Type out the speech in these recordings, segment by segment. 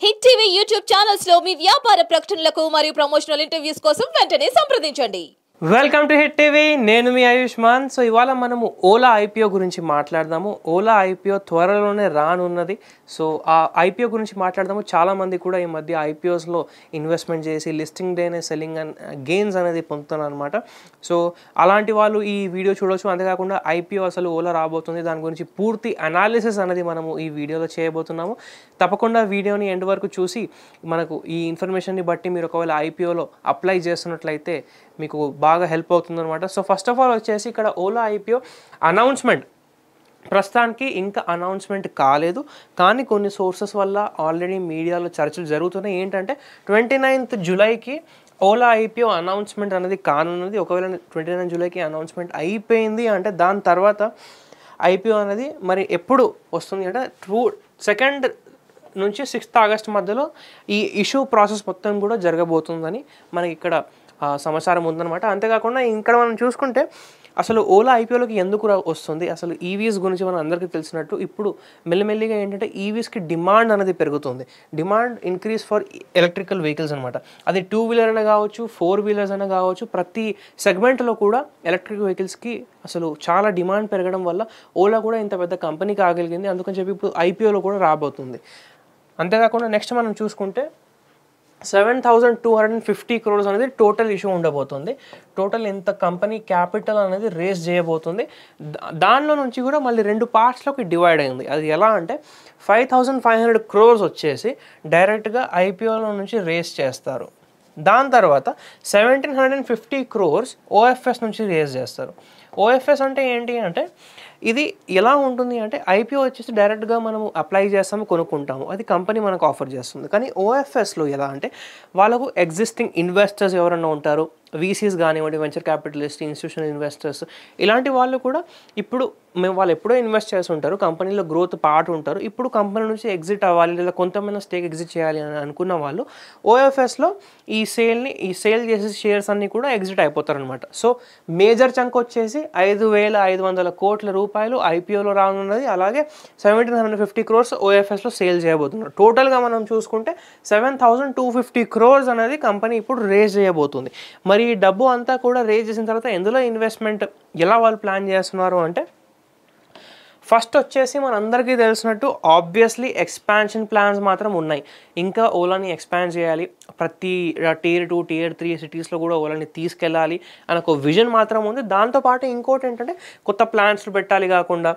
Hit TV YouTube channels లో మీ వ్యాపార ప్రకటనలకు మరియు ప్రమోషనల్ ఇంటర్వ్యూస్ కోసం వెంటనే సంప్రదించండి. Welcome to hit TV. నేను మీ ఆయుష్మాన్. సో ఇవాళ మనము ఓలా ఐపీఓ గురించి మాట్లాడదాము. ఓలా ఐపీఓ త్వరలోనే రానున్నది. సో ఆ ఐపీఓ గురించి మాట్లాడదాము. చాలామంది కూడా ఈ మధ్య ఐపీఓస్లో ఇన్వెస్ట్మెంట్ చేసి లిస్టింగ్ డేనే సెల్లింగ్ గెయిన్స్ అనేది పొందుతున్నారు అనమాట. సో అలాంటి వాళ్ళు ఈ వీడియో చూడవచ్చు. అంతేకాకుండా ఐపీఓ అసలు ఓలా రాబోతుంది, దాని గురించి పూర్తి అనాలిసిస్ అనేది మనము ఈ వీడియోలో చేయబోతున్నాము. తప్పకుండా వీడియోని ఎండ్ వరకు చూసి మనకు ఈ ఇన్ఫర్మేషన్ని బట్టి మీరు ఒకవేళ ఐపీఓలో అప్లై చేస్తున్నట్లయితే మీకు బాగా హెల్ప్ అవుతుంది అనమాట. సో ఫస్ట్ ఆఫ్ ఆల్ వచ్చేసి ఇక్కడ ఓలా ఐపీఓ అనౌన్స్మెంట్ ప్రస్తుతానికి ఇంకా అనౌన్స్మెంట్ కాలేదు, కానీ కొన్ని సోర్సెస్ వల్ల ఆల్రెడీ మీడియాలో చర్చలు జరుగుతున్నాయి. ఏంటంటే 29th జూలైకి ఓలా ఐపీఓ అనౌన్స్మెంట్ అనేది కానున్నది. ఒకవేళ 29 జూలైకి అనౌన్స్మెంట్ అయిపోయింది అంటే దాని తర్వాత ఐపీఓ అనేది మరి ఎప్పుడు వస్తుంది అంటే 2nd నుంచి 6th ఆగస్ట్ మధ్యలో ఈ ఇష్యూ ప్రాసెస్ మొత్తం కూడా జరగబోతుందని మనకి ఇక్కడ సమాచారం ఉందన్నమాట. అంతేకాకుండా ఇక్కడ మనం చూసుకుంటే అసలు ఓలా ఐపీఓలోకి ఎందుకు వస్తుంది, అసలు ఈవీస్ గురించి మనం అందరికీ తెలిసినట్టు ఇప్పుడు మెల్లిమెల్లిగా ఏంటంటే ఈవీస్కి డిమాండ్ అనేది పెరుగుతుంది. Demand increase for electrical vehicles అనమాట. అది 2 వీలర్ అయినా కావచ్చు, 4 వీలర్స్ అయినా కావచ్చు, ప్రతి సెగ్మెంట్లో కూడా ఎలక్ట్రిక్ వెహికల్స్కి అసలు చాలా డిమాండ్ పెరగడం వల్ల ఓలా కూడా ఇంత పెద్ద కంపెనీ కాగలిగింది. అందుకని చెప్పి ఇప్పుడు ఐపీఓలో కూడా రాబోతుంది. అంతేకాకుండా నెక్స్ట్ మనం చూసుకుంటే 7,250 crores అనేది టోటల్ ఇష్యూ ఉండబోతుంది. టోటల్ ఇంత కంపెనీ క్యాపిటల్ అనేది రేస్ చేయబోతుంది. దానిలో నుంచి కూడా మళ్ళీ 2 పార్ట్స్లోకి డివైడ్ అయింది. అది ఎలా అంటే 5,500 crores వచ్చేసి డైరెక్ట్గా ఐపీఓలో నుంచి రేస్ చేస్తారు. దాని తర్వాత 1,750 crores ఓఎఫ్ఎస్ నుంచి రేస్ చేస్తారు. ఓఎఫ్ఎస్ అంటే ఏంటి అంటే ఇది ఎలా ఉంటుంది అంటే ఐపీఓ వచ్చేసి డైరెక్ట్గా మనము అప్లై చేస్తాము, కొనుక్కుంటాము, అది కంపెనీ మనకు ఆఫర్ చేస్తుంది. కానీ ఓఎఫ్ఎస్లో ఎలా అంటే వాళ్ళకు ఎగ్జిస్టింగ్ ఇన్వెస్టర్స్ ఎవరన్నా ఉంటారు, వీసీస్ కానివ్వండి, వెంచర్ క్యాపిటలిస్ట్, ఇన్స్టిట్యూషనల్ ఇన్వెస్టర్స్, ఇలాంటి వాళ్ళు కూడా ఇప్పుడు వాళ్ళు ఎప్పుడో ఇన్వెస్ట్ చేసి ఉంటారు, కంపెనీలో గ్రోత్ పార్ట్ ఉంటారు, ఇప్పుడు కంపెనీ నుంచి ఎగ్జిట్ అవ్వాలి లేదా కొంతమంది స్టేక్ ఎగ్జిట్ చేయాలి అని అనుకున్న వాళ్ళు ఓఎఫ్ఎస్లో ఈ సేల్ చేసే షేర్స్ అన్నీ కూడా ఎగ్జిట్ అయిపోతారు అనమాట. సో మేజర్ చంక్ వచ్చేసి 5,500 కోట్ల రూపాయలు ఐపీఓలో రానున్నది. అలాగే 1,750 crores ఓఎఫ్ఎస్లో సేల్ చేయబోతున్నారు. టోటల్గా మనం చూసుకుంటే 7,250 crores అనేది కంపెనీ ఇప్పుడు రేజ్ చేయబోతుంది. మరి ఈ డబ్బు అంతా కూడా రేజ్ చేసిన తర్వాత ఎందులో ఇన్వెస్ట్మెంట్ ఎలా వాళ్ళు ప్లాన్ చేస్తున్నారు అంటే ఫస్ట్ వచ్చేసి మనందరికీ తెలిసినట్టు ఆబ్వియస్లీ ఎక్స్పాన్షన్ ప్లాన్స్ మాత్రం ఉన్నాయి. ఇంకా ఓలాని ఎక్స్పాండ్ చేయాలి, ప్రతి Tier 2, Tier 3 సిటీస్లో కూడా ఓలాని తీసుకెళ్ళాలి అని ఒక విజన్ మాత్రం ఉంది. దాంతోపాటు ఇంకోటి ఏంటంటే కొత్త ప్లాన్స్లు పెట్టాలి కాకుండా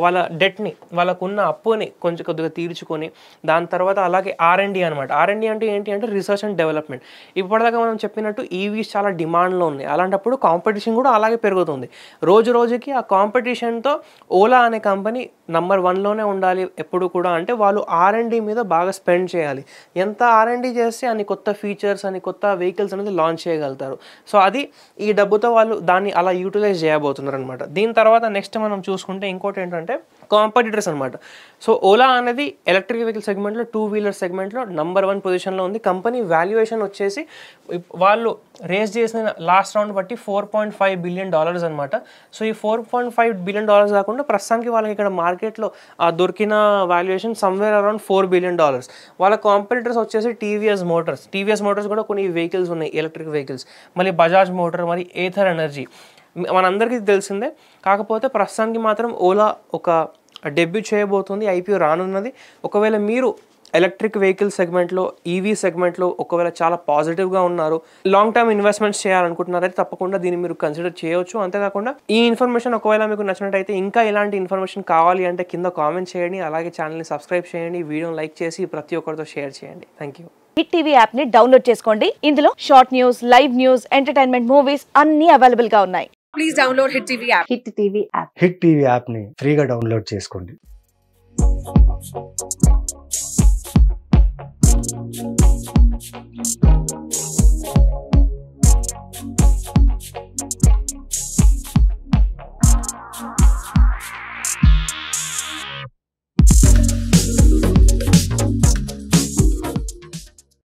వాళ్ళ డెట్ని, వాళ్ళకున్న అప్పుని కొద్దిగా తీర్చుకొని దాని తర్వాత అలాగే R&D అనమాట. R&D అంటే ఏంటి అంటే రీసెర్చ్ అండ్ డెవలప్మెంట్. ఇప్పటిదాకా మనం చెప్పినట్టు ఈవీస్ చాలా డిమాండ్లో ఉన్నాయి, అలాంటప్పుడు కాంపిటీషన్ కూడా అలాగే పెరుగుతుంది. రోజు రోజుకి ఆ కాంపిటీషన్తో ఓలా అనే కంపెనీ నంబర్ 1లోనే ఉండాలి ఎప్పుడు కూడా. అంటే వాళ్ళు R&D మీద బాగా స్పెండ్ చేయాలి. ఎంత R&D చేస్తే అన్ని కొత్త ఫీచర్స్, అన్ని కొత్త వెహికల్స్ అనేది లాంచ్ చేయగలుగుతారు. సో అది ఈ డబ్బుతో వాళ్ళు దాన్ని అలా యూటిలైజ్ చేయబోతున్నారు అనమాట. దీని తర్వాత నెక్స్ట్ మనం చూసుకుంటే ఇంకోటి ఏంటంటే కాంపిటీటర్స్ అనమాట. సో ఓలా అనేది ఎలక్ట్రిక్ వెహికల్ సెగ్మెంట్లో 2 వీలర్ సెగ్మెంట్లో నంబర్ 1 పొజిషన్లో ఉంది. కంపెనీ వాల్యుయేషన్ వచ్చేసి వాళ్ళు రేస్ చేసిన లాస్ట్ రౌండ్ బట్టి $4.5 billion అనమాట. సో ఈ $4.5 billion కాకుండా ప్రస్తుతానికి వాళ్ళకి ఇక్కడ మార్కెట్లో దొరికిన వాల్యుయేషన్ సమ్వేర్ అరౌండ్ $4 billion. వాళ్ళ కాంపిటీటర్స్ వచ్చేసి టీవీఎస్ మోటార్స్ కూడా కొన్ని వెహికల్స్ ఉన్నాయి, ఎలక్ట్రిక్ వెహికల్స్. మళ్ళీ బజాజ్ మోటార్, మరి ఏథర్ ఎనర్జీ మనందరికీ తెలిసిందే. కాకపోతే ప్రస్తుతానికి మాత్రం ఓలా ఒక డెబ్యూ చేయబోతుంది, ఐపీఓ రానున్నది. ఒకవేళ మీరు ఎలక్ట్రిక్ వెహికల్ సెగ్మెంట్లో, ఈవీ సెగ్మెంట్లో ఒకవేళ చాలా పాజిటివ్గా ఉన్నారు, లాంగ్ టర్మ్ ఇన్వెస్ట్మెంట్స్ చేయాలనుకుంటున్నారైతే తప్పకుండా దీన్ని మీరు కన్సిడర్ చేయొచ్చు. అంతేకాకుండా ఈ ఇన్ఫర్మేషన్ ఒకవేళ మీకు నచ్చినట్టయితే ఇంకా ఇలాంటి ఇన్ఫర్మేషన్ కావాలి అంటే కింద కామెంట్ చేయండి, అలాగే ఛానల్ని సబ్స్క్రైబ్ చేయండి, వీడియోని లైక్ చేసి ప్రతి ఒక్కరితో షేర్ చేయండి. Thank you. Hit TV app ని డౌన్లోడ్ చేసుకోండి. ఇందులో short news, live news, entertainment, movies అన్ని అవైలబుల్ గా ఉన్నాయి. Please download hit TV app. Hit TV app ని ఫ్రీగా డౌన్లోడ్ చేసుకోండి.